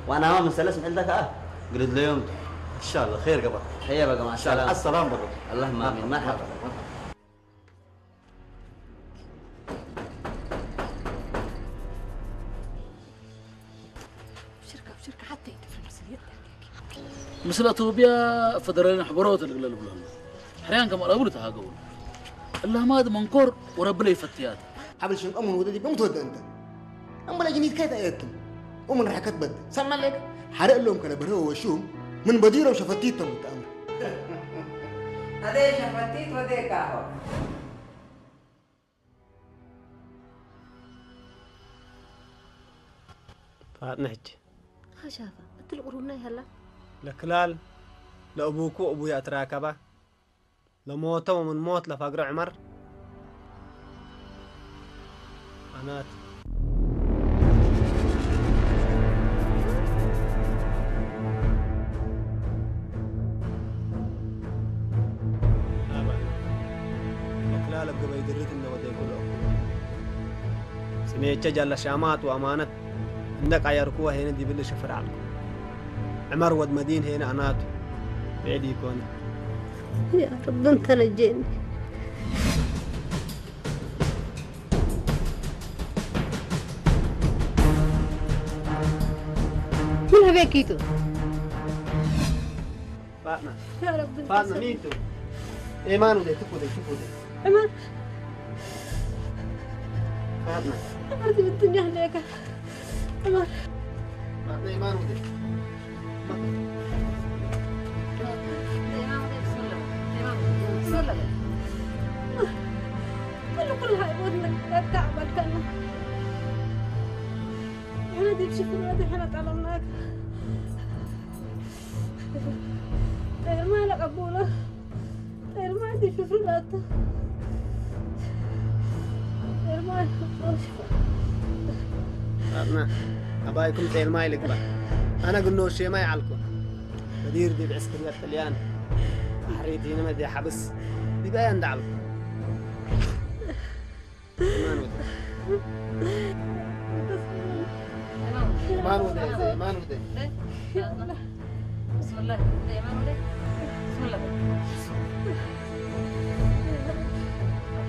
وانا ما مسلس محل ذاك قلت له يوم ان شاء الله خير قبل هيا بقى مع السلامه السلام بقى اللهم امين مرحبا شركة حتى يدفع المسؤوليات مثل أتوبيا فدرين حبروت اللي قلنا حريان كم أقول تهاجون الله ما هذا منكر ورب لي فتيات حبل شنك أمون ودي بمتود أنت أم بلا جنيد كيدا أيتم ومن رح كتبد سمع لك حرق لهم كلا برهو وشوم من بديرة وشفتيتهم متأمر هذا شفتيت وده كاهو فنحج ها شافة أنت القرونا هلا لكلال لأبوك وأبويا أتراكبه لموته ومن موت لفقر عمر أنات لكلال أبقى بيدريت إنه ودي يقول سميتش جل شامات وأمانة عندك عياركوها هنا دي بالله شفر عنكم عمر ود مدين هنا أناتو بعيد يكون يا رب أنت نجيني من هبيكيتو فاطمة يا رب أنت فاطمة ميتو إيمانو دي تفو دي عمر فاطمة عمر دي بالدنيا عليك عمر فاطمة إيمانو دي كل هاي ودنك لا تعمل كنا احنا دي بشكل هذا احنا تعلمناك غير ما لك أبونا غير ما عندي في فلاته غير ما لك فاطمة أبايكم تيل ماي لك بقى أنا قلنا شيء ما يعلكم بدير دي بعسكرية الطليان حريتي هنا ما دي حبس دي بقى يندعلكم ما نودي بسم الله بسم الله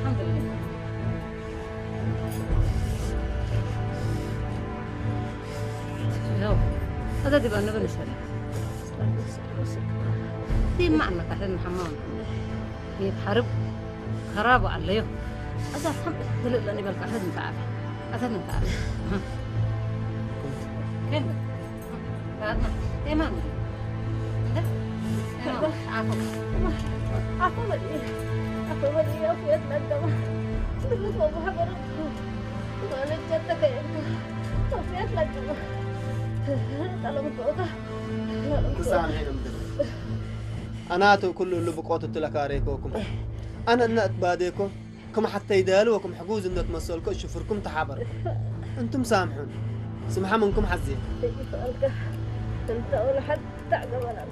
الحمد لله هذا دي بقى نبني سريع دي معنى كحلنا حمام يتحارب خرابه عليه هذا الحمد لله لأني بالك أخذنا تعرف أخذنا تعرف كم بعدنا إيمان ده عفوا بدي يا أخي أتندم تقول بابا حبرته وأنا جدك يا أخي أتندم طلعت أوضة تسامحين مدرب أنا كل اللي بقوت تلكاريكوكم أنا نأت باديكم كم حتى يدالوكم حجوز إنه تمسولكم شوفركم تحابر أنتم سامحون سمحا منكم حزين سألك أنت ولا حد تعقب أنا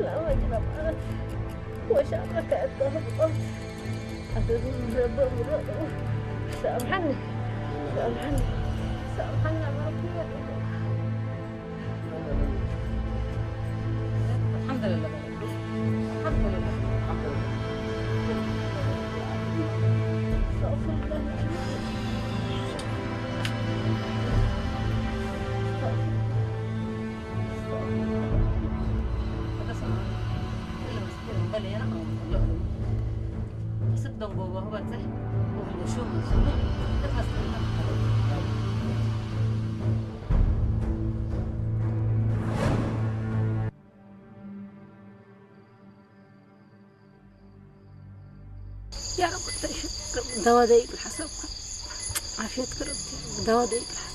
لا ما جرب أنا وشعرك أنت هبطت سامحني الحمد لله الحمد لله يا رب دوا دايق الحساب عافيتك ربتي دوا دايق الحساب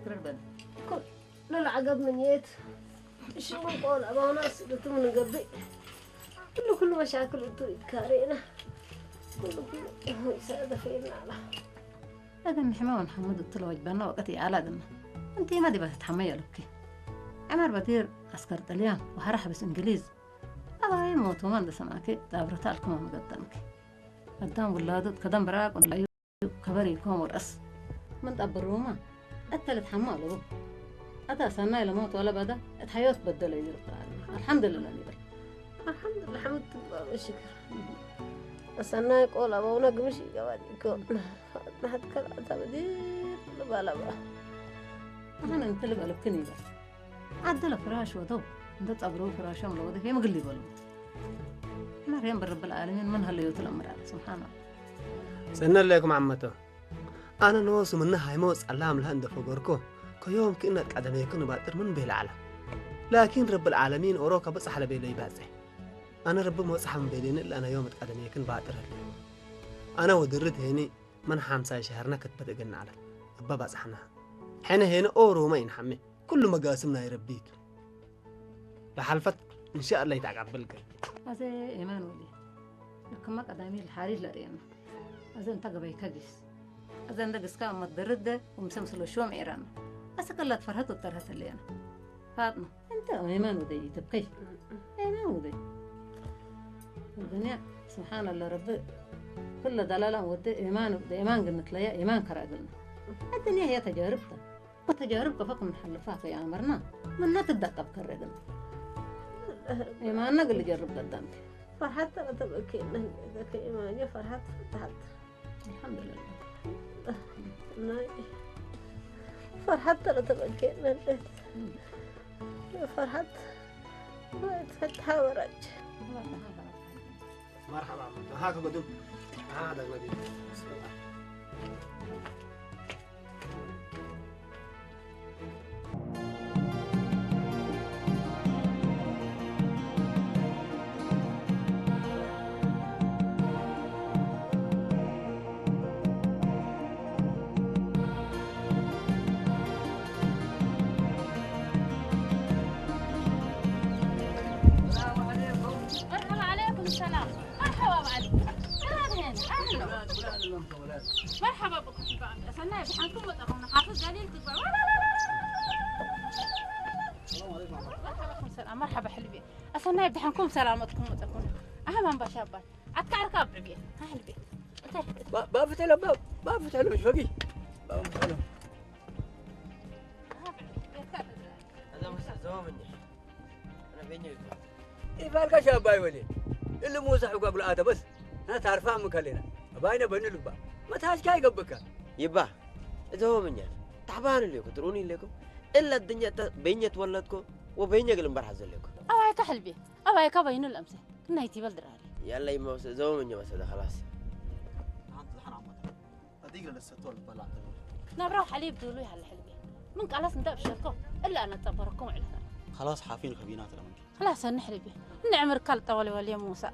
تربنا لا عقب من يت شو بقول أبغى ناس من قبل كل مشاكل تريد كارينا كله يساعد فينا على هذا محمد محمود الطلوج بنا وقتي على دنا أنتي ما دي بتتحمي لك عمر بدير عسكر طليان وهرح بس إنجليز أبغى يموت وما عنده سماكي دابرتا لكم مقدمك قدام ولادت قدام براق ولا يو كبري كوم ورأس من تبروما التلت حماله أتا سنة لموت ولا بدا الحياة بدل يجرب الحمد لله نبي الحمد لله حمد الله والشكر أصلا يقول أبونا قمشي قوادي يقول نحن كلا تبدير لبالا بقى أنا نتلب على بكني بقى عدل فراش وضو أنت تبرو فراشهم لو ده هي مقلي بلو مريم برب العالمين من هاللي يطلع مراد سبحان الله سنة لكم عمته أنا نوص منها هيموس علام الهند فوقركو كيوم كأنك عدم يكون باتر من به العالم لكن رب العالمين أوروكا بس على بيلي بازه أنا رب موصح من بيلين إلا أنا يوم عدم يكون باتر أنا ودرت هني من حامساي شهرنا كتبت قلنا على أبا بازحنا حين هنا أورو ما ينحمي كل ما قاسمنا يربيت لحلفت إن شاء الله يتعقب بالقل هذا إيمان ولي لكن ما قدامي الحارج لرينا هذا أنت قبي كجس هذا أنت قسكا متدرد ومسمسلو شوم إيران أسكلت فرحت وترهت اللي أنا فاطمة أنت إيمان ودي تبقي إيمان ودي الدنيا سبحان الله رب كل دلالة ودي إيمان ودي إيمان قلنا ليا إيمان كرا قلنا الدنيا هي تجاربها وتجاربك فوق من حلفاك يا أمرنا من لا تدقق كرا قلنا إيماننا قل جرب قدامك فرحت أنا تبكي ذاك إيماني فرحت فتحت الحمد لله ناي فرحت أنا تبكي فرحت ما يتفتح ورج مرحبا هاك قدوم هذا الذي مرحبا بكم في بعض أصلنا بحنكم وتقومنا حافظ قليل تبع مرحبا سلام مرحبا حلبي أصلنا بحنكم سلامتكم وتقومنا أهم بشابات عتك عركاب عبيه ها حلبي باب فتح له باب فتح له مش فقي باب فتح له هذا مستحزوا مني أنا بيني إيه فارقة شاباي ولي اللي مو صح قبل آتا بس أنا تعرفها مكلنا باينه بين لبا ما تهاش كاي قبك يبا اذا هو منيا تعبان ليكم تروني ليكم الا الدنيا بيني تولدكم وبيني قلم برح لكم أواي كحلبي أواي كبينو الأمس كنا يتي بلدراري يلا يما اذا هو منيا بس هذا خلاص انت الحين عمتك هذيك اللي ستول بلا نبرو حليب دولوي على حلبي منك على سنداب شركو الا انا تبركم على خلاص حافين خبينات لمنك خلاص نحلبي نعمر كلطه ولي موسى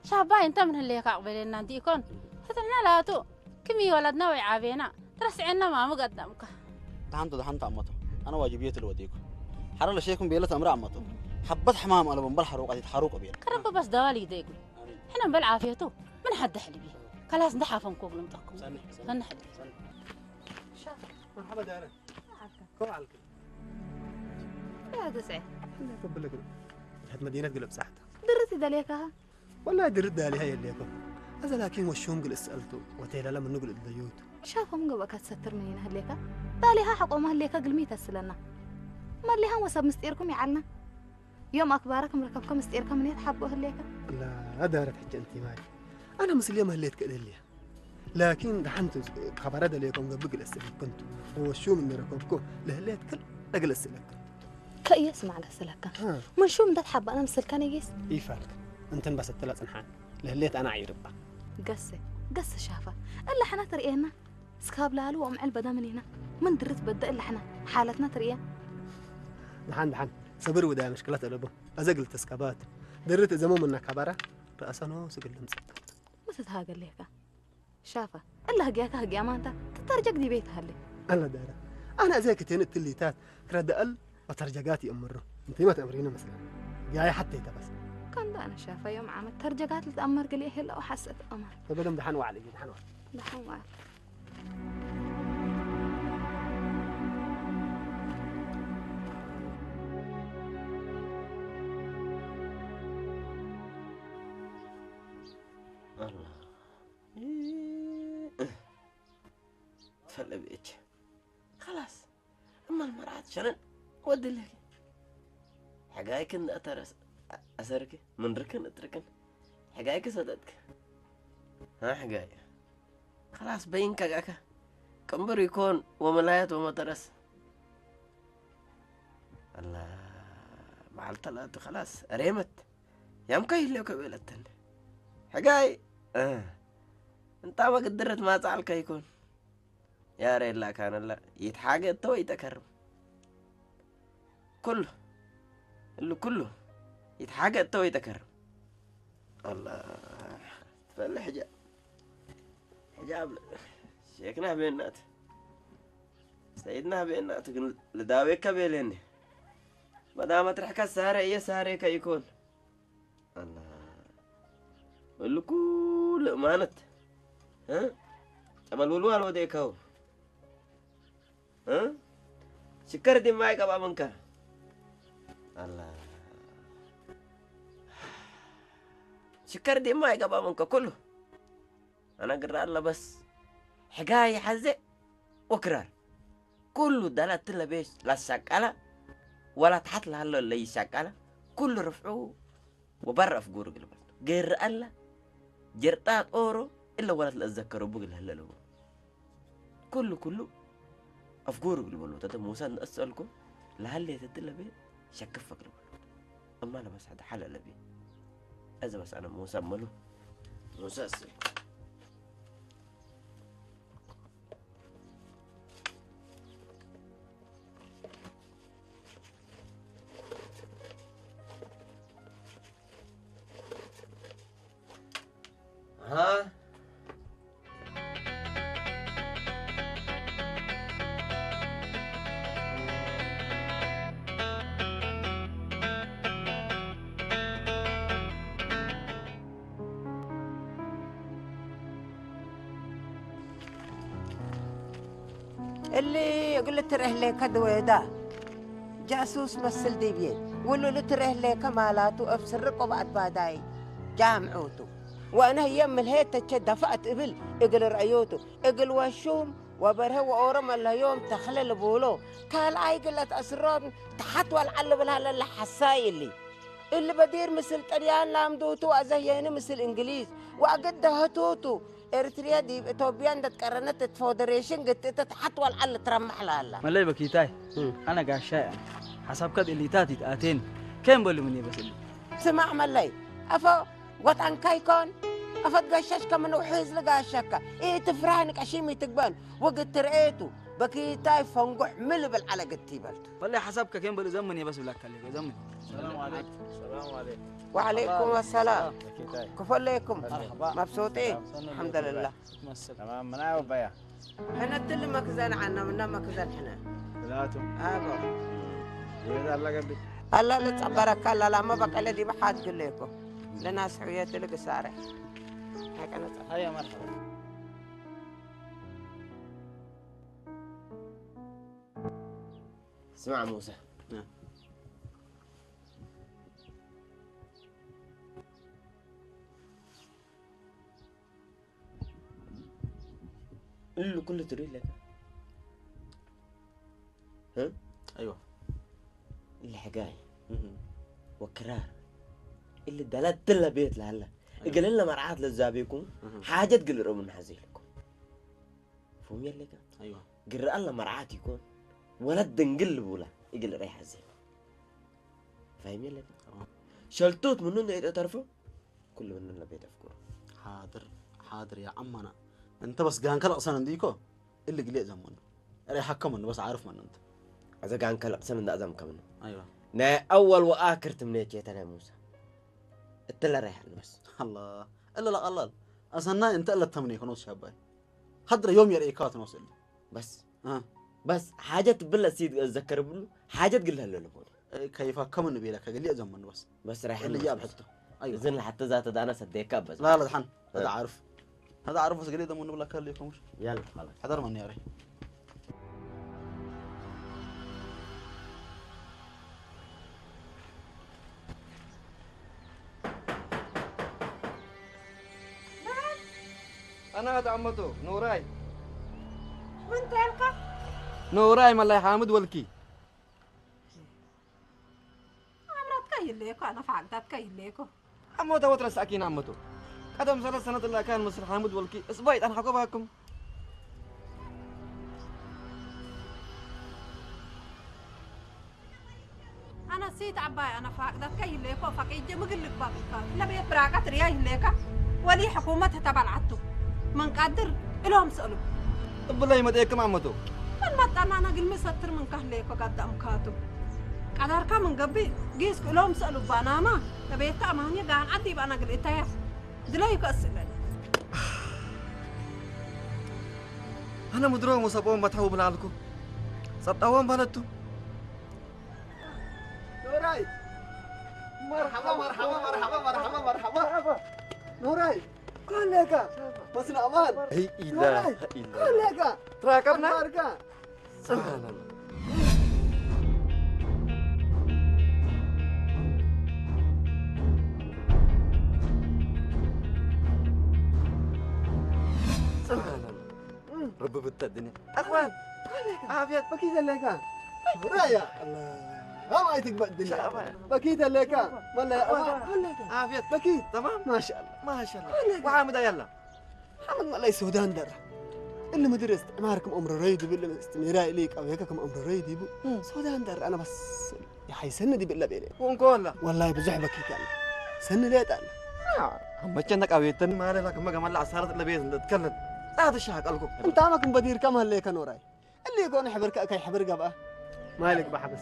شاباي انت من اللي كقبلنا ديكون فتنا لاتو كمي ولدنا ويعابينا ترسعنا ما مقدمك دحنت عمته انا واجبيتي لوديكم حرر شيكم بيلت امر عمته حبت حمام على بنبل حروق قاعد يتحروق بيل كرب بس دوالي ديكم احنا بالعافيته من حد حلبي خلاص نحافن كوب لمتكم سن حلبي مرحبا دارة كم على الكل يا تسعي قبل لك هاد مدينة قلب ساحتها درتي دليكها والله درت دالي هاي اللي يكون هذا لكن وشهم قل سألته وتيلا لما نقول الديوت شافهم قبك تستر منين هليكا باليها حقوم هليكا قلمي تسلنا ما اللي هم وسب مستيركم يعلنا يوم أكباركم ركبكم مستيركم من يتحبوا هليكا لا دارت حتى أنت مالي أنا مثل يوم هليت كده ليها لكن دحنت خبر هذا ليكم قبل السلك كنت وشو من ركبكم لهليت كل أقل السلك كأي اسمع على السلكة من شو من تحب أنا مثل كان يجيس إيه فارق أنت بس الثلاث أنحان لهليت أنا عيربا قصة شافة إلا حنا ترينا سكاب لالو وأم علبة دا من هنا من درت بدأ إلا حنا حالتنا تريا دحن صبر ودا مشكلة ألبو أزقل تسكابات درت زمو منك كبرة رأسنا وسقل لمسك مثل هاقل ليكا شافة إلا هقياك هقيا ما أنت تترجق دي بيت هالي أنا دارة انا زي كتين التليتات كرد ال وترجقاتي امره انت ما تامرينه مثلا جاي حتى انت بس كان ده أنا شايفة يوم عامل ترجقات لتأمر قلي هلا وحست أمر فبدهم دحنوا علي دحنوا ده حوال الله تفلى بيك خلاص اما المرأة شرن ودي لك حقايك ان اترس اسرك من ركن اتركن حقايك صدقك ها حقايق خلاص بين كاكا كمبر يكون وملايات ومترس الله مع الثلاثة خلاص ريمت يا مكاي لو كبيلتن حقاي انت ما قدرت ما تعال يكون يا ريت لا كان الله يتحاجى تو يتكرم كله اللي كله يتحاجى تو يتكرم الله فالحجاب حجاب شيخنا بينات سيدنا بينات لداويك بيليني ما دامت رحكة سارة هي سارة كيكون الله اللي كل امانت ها عمل والوال وديك هو ها شكر دي معك ابا منك الله شكر دي معك ابا منك كله انا قرر الله بس حكاية حزق وكرار كله دلت له بيش لا شكله ولا تحت له اللي يشكله كله رفعوه وبرا في قورق البلد غير الله جرطات اورو الا ولا تتذكروا بقول هلا كله افكار بالبلوت تata موسى اسالكم لهل يتدل بي شكفك البلوت اما انا بس هذا حلال بي اذا بس انا موسى ملو موسى اسال ها اللي قلت له ليك دويدا جاسوس مثل ديبين ولو لتره ليك مالاته افسر بعد باداي جامعوتو وانا يم الهيت دفعت ابل اقل رأيوتو اقل وشوم وبره وأورم اليوم تخلل بولو قال اي قلت اسرون تحت والعلب لها اللي حساي اللي بدير مثل طليان لامدوتو ازيين مثل انجليز واقد هتوتو اريتريا دي اثيوبيان دتقرنت فودريشن قلت تحت والعل ترمح لها ملي بكيتاي انا قاشاي حسب كد اللي تاتي تاتين كم بقول مني بس اللي سمع ملي افا وطن كايكون افا قاشاش كمان وحيز لقاشاكا ايه تفرحنك عشيمي تقبان وقت رأيتو بكيتاي فنقح مل بالعلقة تيبلتو والله حسبك كم بقول زمني بس ولا كلي زمني السلام عليكم السلام عليكم وعليكم السلام كيف عليكم مرحبا مبسوطين الحمد لله تمام منايا وبيا احنا تل مكزن عنا منا مكزن احنا ثلاثة ابا يا الله قبل الله لا تبارك الله لا ما بقى الذي بحاج قل لكم لنا سعوية لك سارح هيك انا هيا مرحبا اسمع موسى اللي كله تريد لك ها ايوه اللي حقاي وكرار اللي دلت له بيت لهلا قال لنا مرعات للزابيكم حاجه تقل من حزيلكم فهم يلي كان ايوه قرر الله مرعات يكون ولد نقلبوا له يقل ريح حزين فاهم يلي كان شلتوت منو اذا تعرفوا كل منو بيت افكار حاضر يا عمنا انت بس قان كلا اصلا ديكو اللي قلي زمان اري حكم انه بس عارف من انت اذا قان كلا اصلا ده ازم كمان ايوه نا اول واخر تمنيت يا موسى اتلا ريح بس الله الا لا الله اصلا انت الا تمني كنوس شاباي حضر يوم يا ريكات نوصل بس بس حاجة تبلا سيد أتذكر بلو حاجة تقولها له لهون كيف كم النبي لك قال لي أزمن بس رايح اللي جاب حته أيوة زين حتى ذات ده أنا صدقك بس لا لا دحن هذا عارف هذا عارف بس قال لي دمون ولا كان ليكم يلا خلاص حضر مني يا ري أنا هذا عمته نوراي من تلقى نوراي ملاي حامد والكي عمرك كاي ليكو أنا فعلتك كاي ليكو عمته وترس أكين عمته قدم 3 سنة الله كان مصر حامد والكي اسبايت أنا حكوا بهاكم أنا سيد عباي أنا فعلتك كاي ليكو فقيد مقلك بابك لا بيت براقة رياي ليكا ولي حكومتها تبع العتو من قدر إلهم سألوا طب والله ما ديكم عمته من ما أنا قل مسطر من كهليكو قدام كاتو قدر كم من قبي جيس إلهم سألوا باناما تبيت أمانية قان عدي بأنا قل إتايا دلايكو أسئلة أنا مدروم وصابون بتحو بلالكم صدقون بلدتو نوراي مرحبا مرحبا مرحبا مرحبا مرحبا نوراي قال لك مسنا امان اي اله الا قال لك تراكبنا سبحان الله سبحان الله رب بالتدني اخوان عافية بكيت لك نوراي الله ما يتقبل الدنيا بكيت لك ولا يا امان عافية بكيت تمام ما شاء الله ما شاء الله وعامد يلا حمد ما لا السودان در اللي مدرست عماركم امر ريد بالله استميراء ليك او هيككم امر ريد يبو سودان در انا بس يا حي سنه دي بالله بيني ونقول والله بزح بكيت انا سنه ليه تعال ما كانك اويتن ما لك ما قام لا صارت الا بيت نتكلم هذا الشاق لكم انت عمك بدير كم هالليك نوراي اللي يكون حبرك كاي حبر قبا مالك بحبس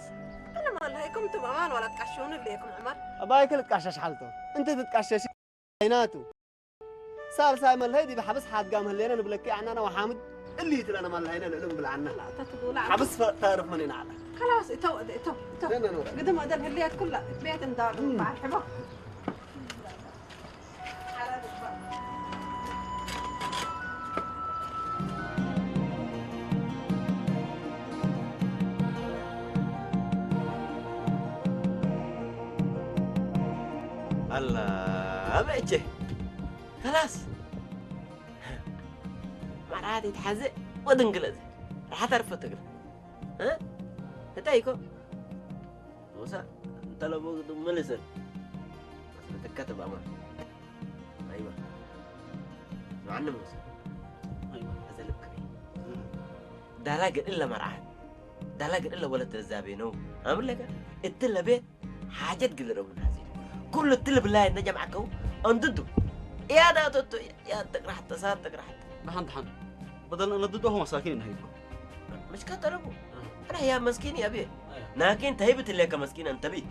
أنا ما لهيكم تبغان ولا تكشون اللي يكم عمر ابايك اللي تكشش حالته انت تتكشش عيناته صار سايم الهيدي بحبس حاد قام هاللينا نبلكي عنا انا وحامد اللي يتل انا مال هينا العلم بالعنا لا تقول حبس تعرف منين على خلاص اتو قدم هذا الليات كلها بيت اندار مع الحبا الله أبيتش خلاص مرات يتحزق ودنقلت راح تعرف تقرا ها تتايكو موسى انت لو بقد ملسل بس تكتب امان ايوه معنا موسى ايوه هذا لبكري دلاق الا مرعاد دلاق الا ولا تزابينو عامل لك التله بيت حاجه تقل ربنا هذه كل التله بالله ان جمعكو انضدو يا دا توتو يا تقرا حتى صار تقرا حتى دحن بدل أن ضده مساكين هيكو مش كتربو أنا يا مسكين يا أبي لكن تهيبت اللي كمسكين أنت بي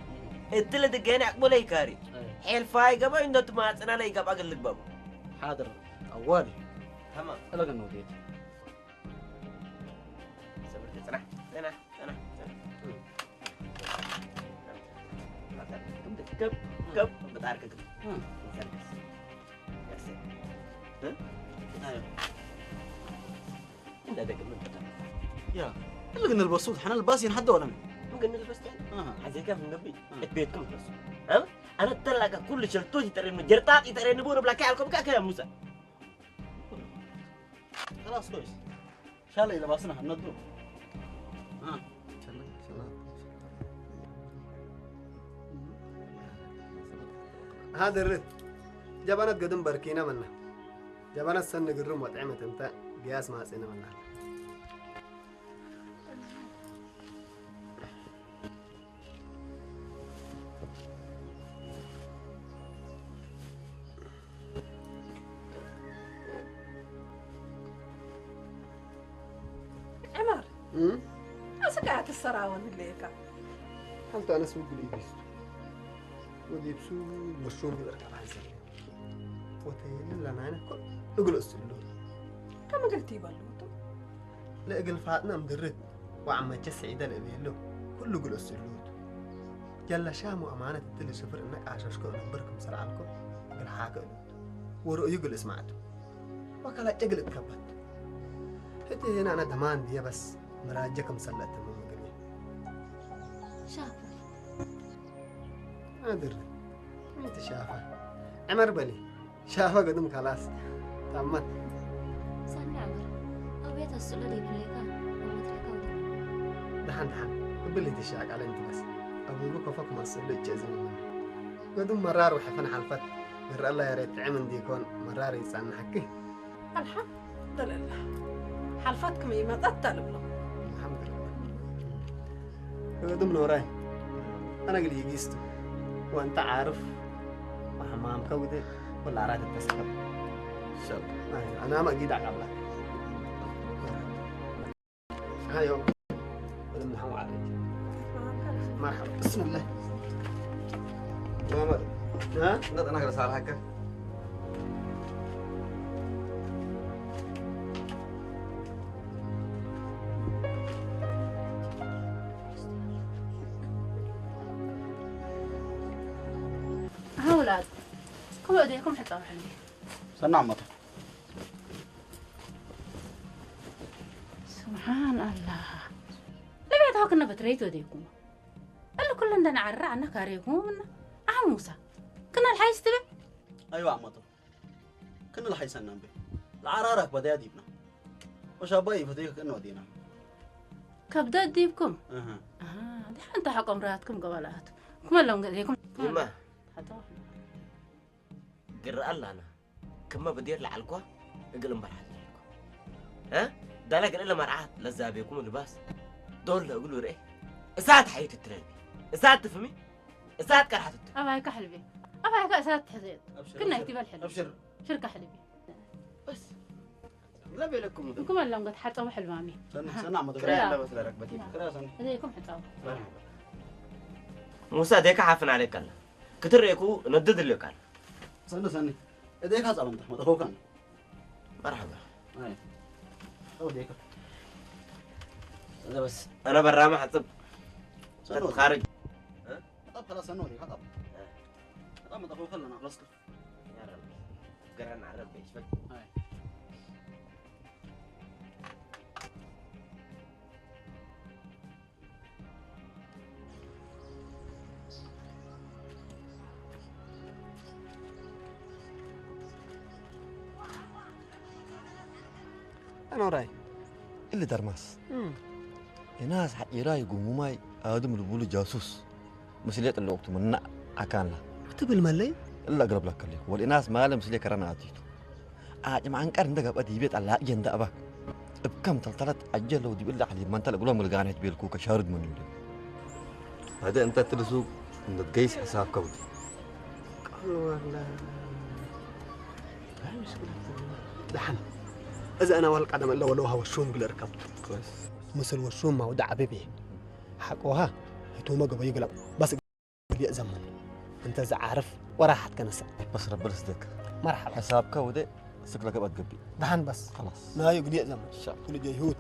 التلا دقينا عقبه لي كاري حيل فاي قبا إنه تمات أنا لي قبا أقول لك بابا حاضر أولي تمام ألقى النوديت صبرت سنة كم بتعرف كم ها أيوه انت ده كمان يا اللي قلنا البسوط حنا الباسين حد ولا ممكن نلبس يعني حاجه كيف نبي بيتكم بس ها انا تلاقى كل شلتوجي ترى انه جرطات ترى نبور بلاكي عليكم كاكا يا موسى خلاص كويس ان شاء الله اذا باسنا هنضرب ها هذا الرد جبنت قدم بركينا منا جبنت سن قرم وطعمة انت قياس ما سينا منا عمر أسكعت السراوان اللي كا حلت أنا سوق الإبس وديبسو مشروم بيركب على الزرع وتيلي لنا أنا كل أقول أستلو كم قلتي بلوتو لا أقل فاتنا مدرد وعم تسعيد الأبيلو كله قل السلوت جل شام وأمانة التلي سفر إنك عشاشكو نبركم سرعلكم قل حاكا ورؤيو قل اسمعتو وكلا جقل اتكبت حتى هنا أنا دمان دي بس مراجعكم سلت تمام قريب شافر أدري أنت شافه عمر بلي شافه قدم خلاص تمت سامي عمر أبيت السؤال اللي بليكا دحن قبل تشاك على أنت بس أبوك وفق ما سلوت جزم قدم مرار وحفن حلفت غير الله يا ريت عمن ديكون مرار يسان حكي الحمد لله حلفتكم ما تطلب له الحمد لله قدم نوراي أنا قلي يجيستو وأنت عارف وحمام كودة ولا عرات التسكب إن شاء الله أنا ما أجيد عقبلك هاي يوم ولم نحو عليك مرحبا بسم الله محمد ها؟ لا أنا أقدر أسأل هكا ها ولاد كم ايديكم حتى روح لي سنة عمته سبحان الله لبعد هاك كنا بتريتو ديكم اللي كل عندنا عرّا عنا كاريكم موسى كنا الحيس تبع أيوة عمته كنا الحيس ننام به العرارك بدأ ديبنا وشابي فتيك كنا ودينا كبدا ديبكم دي انت حق امراتكم قبلات كم لهم قديكم يما قرأ الله أنا كم بدير لعلكوا اقل مرحلة ها دالك إلا مرعات لزابيكم اللباس دول أقولوا رأي إساعد حياة الترابي إساعد تفهمي إساعد كرحة أبا هيك حلبي أبا هيك أسات حزين كنا نكتب الحلم أبشر شركة حلبي بس لا بيلكم كم لهم قد حتى وحل مامي سنة عمته كرا بس لركبتي كرا سنة هذيكم حتى موسى ديك حافن عليك الله كتر يكو ندد اللي كان سنة إديك هذا علمته ما تخوك أنا مرحبا أي هو ديك هذا بس أنا برا حسب خارج طب خلاص أنا وري خطب طب ما تخوك لنا خلصت يا رب قرن على ربي شوي أنا وراي اللي درماس الناس حقيرا يقوموا ماي آدم اللي بيقولوا جاسوس مسلية اللي وقت من أكان له تبي الملي إلا أقرب لك اللي والناس ما لهم مسلية كرنا عتيتو جماعة أنكر عندك أبغى ديبيت على أجند أبغى بكم تلتلت أجل لو ديبيت على ما أنت لقولهم ملقانة تبي الكوكا شارد من يولي هذا أنت ترسو إن تقيس حساب كودي والله دحن إذا أنا والك عدم إلا ولوها والشوم قل ركبت كويس مثل والشوم ما ودع بيبي حقوها هتوما قبل يقلب بس قبل زمن أنت إذا عارف وراحت كنسة بس رب رصدك مرحبا حساب كودي سكلك أبغى تقبي دحن بس خلاص لا يقلي زمن شاب كل جيهود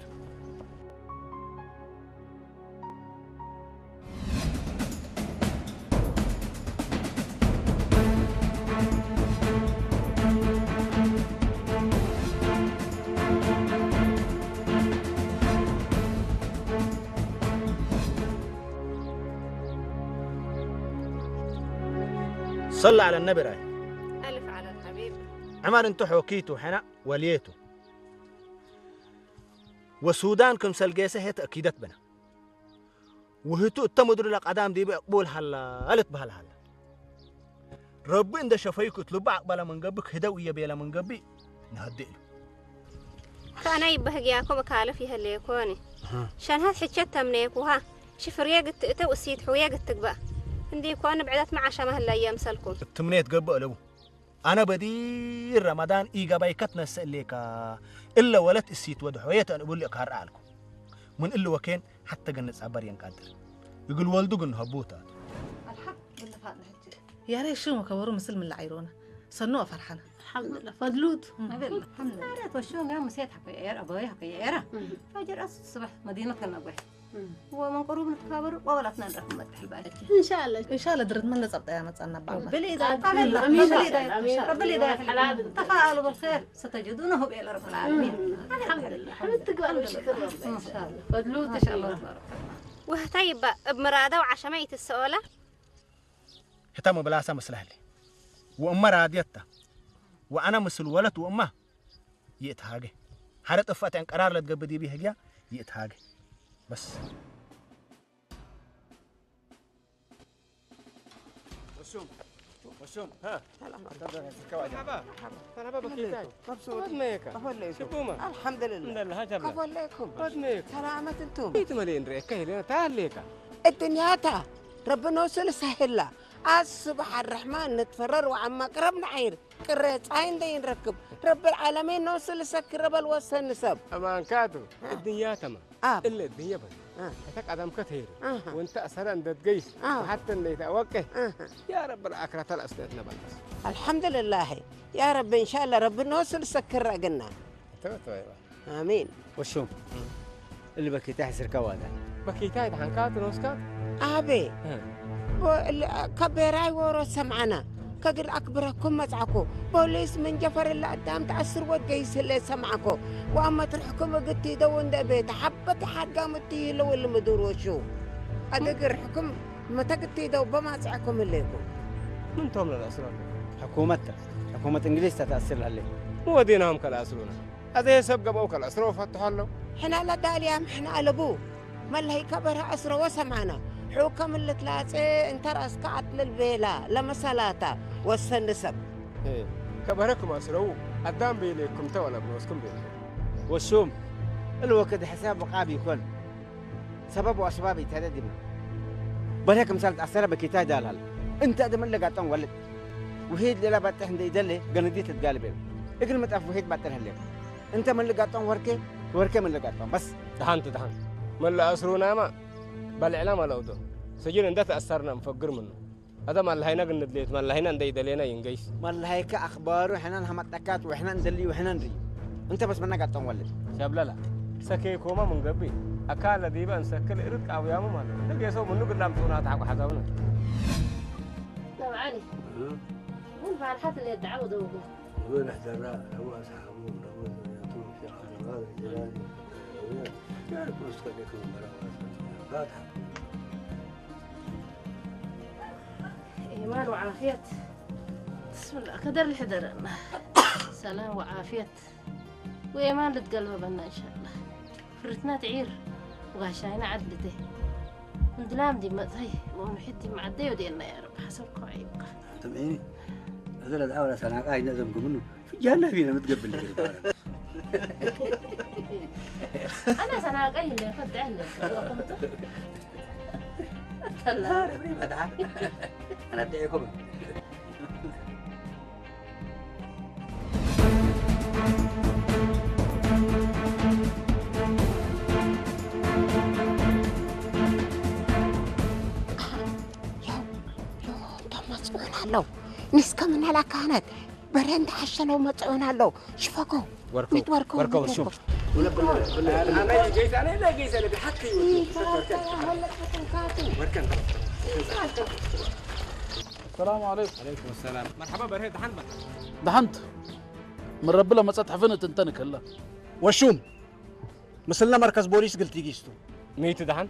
صلى على النبي راي ألف على الحبيب عمر انتو حوكيتو حنا وليتو والسودان كم سلقيسة هي تأكيدت بنا وهتو التمدر لك قدام دي بقبول هلا قالت بهلا هلا ربي عند شفايك تلب عقبال من قبك هدوية بيلا من قبي نهدئ له كأنا يبهجياكم كالف يهليكوني شان هاد حجتها منيكوها شفريا قلت تو السيد حويا قلت بقى عندي كون بعدت مع شمه الأيام سلكم التمنيت قبل أنا بدير رمضان إيجا بايكتنا سأليكا إلا ولت السيت ودحويت أنا أقول لك هرقالكم من إلا وكين حتى جنس عبر ينقدر يقول والدو جن هبوتا الحق ولا فاتنا حجة يا ريت شو مكورو مسلم اللي عيرونا صنوع فرحنا الحمد لله فضلوت الحمد لله وشو قام مسيت حكي أبوي حكي فجر الصبح مدينة كنا ومن قرب نتكابر وولتنا نركب مدح البلد ان شاء الله ان شاء الله درت من لصبت يا متصنع بعض بالإداية رب العالمين تفاعلوا بالخير ستجدونه بإلى رب العالمين الحمد لله حمد تقبل وشكر ربنا إن شاء الله فضلوت إن شاء الله تبارك وهتيب بمرادة وعشمية السؤالة هتم بلاسة مسلهلي وأمه راديتها وأنا مسل ولد وأمه يتهاجي حرت أفات عن قرار لتقبدي بيه جا يتهاجي بس وشوم ها مرحبا بكيتاي مبسوط ميكا شبوما الحمد لله كيف عليكم ميك سلامة انتم انت مالين ريك هنا تعال ليكا الدنيا تا ربنا وصل سهلة الصبح الرحمن نتفرر وعما قربنا عير كريت عين دي نركب رب العالمين نوصل سكر رب الوصل نسب امان كادو الدنيا تما الا الدنيا بس هتك ادم كثير وانت اسرا انت تقيس وحتى اللي توقع يا رب الاكره الاستاذنا بس الحمد لله يا رب ان شاء الله رب نوصل سكر رقنا امين وشوم اللي بكيتاي حسر كوادا بكيتاي حنكات نوسكات ابي كبيراي ورو سمعنا كقر أكبركم مزعكو بوليس من جفر اللي قدام تعسر وتقيس اللي سمعكو وأما ترحكم قلتي دون ده بيت حبت حد قامتي لو اللي مدور وشو أدقر حكم ما تقتي دو بما زعكم الليكو من توم للأسرار حكومة إنجليز تتأثر لها مو دينهم كالأسرونا هذا يسبق بوك الأسرة وفتحوا له حنا لا داليا احنا على أبوه ما اللي هي كبرها أسرة وسمعنا حكم اللي تلاقي انت راس قعد للبيلا لما سلاتا والسنسب ايه كبركم اسرو قدام بيليكم تو ولا بنوسكم بيلي والشوم الوقت حساب وقابي يكون سبب واسباب يتهدد بل هيك مثال تاثر بكيتاي دالها انت ادم اللي قاعد ولد وهيد اللي باتح عندي دله قنديت تقالب اقل ما تعرف وهيد باتر هلك انت من اللي قاعد وركه من اللي قاعد بس دحنت من اللي اسرونا ما بل إعلام لو ده سجين إن ده تأثرنا مفكر منه هذا ما اللي هينا قلنا دليت ما اللي هينا ندي دلينا ينجيش ما اللي هيك أخبار وإحنا نهمتكات وإحنا ندلي وإحنا ندري أنت بس منك قاعد تولد شاب لا سكي كوما من قبي أكال ديبا نسكر إرد أو يا ماما تلقى يسوي منو قدام تونا تعب حزاونا لا علي مو بعد حتى اللي يدعوا ذوقه وين احترا هو أصحابهم نقول يطول في خلقات الجيران يعرف مستقبلكم براوات فاتحة إيمان وعافية بسم الله قدر الحذر سلام وعافية وإيمان لتقلب بنا إن شاء الله فرتنا تعير وغاشاينا عدلته من دلام دي مزهي ومحدي معدي ودينا يا رب حسب قاعيبك تمعيني هذا الأول سنة قاعد نزمكم منه في جهنم فينا متقبل أنا سنة قايل اللي فد عندك لا ربني ما دعا أنا أدعيكم لو نسكا من هلا كانت برند حشلو مطعون له شوفكو وركو شوف انا جيت انا لا جيت انا بحكي وركن السلام عليكم. عليكم السلام. مرحبا برهيد دحنت دحنت من رب لما تحفنت تنتنك هلا وشوم مثلنا مركز بوليس قلت يجيستو ميت دحنت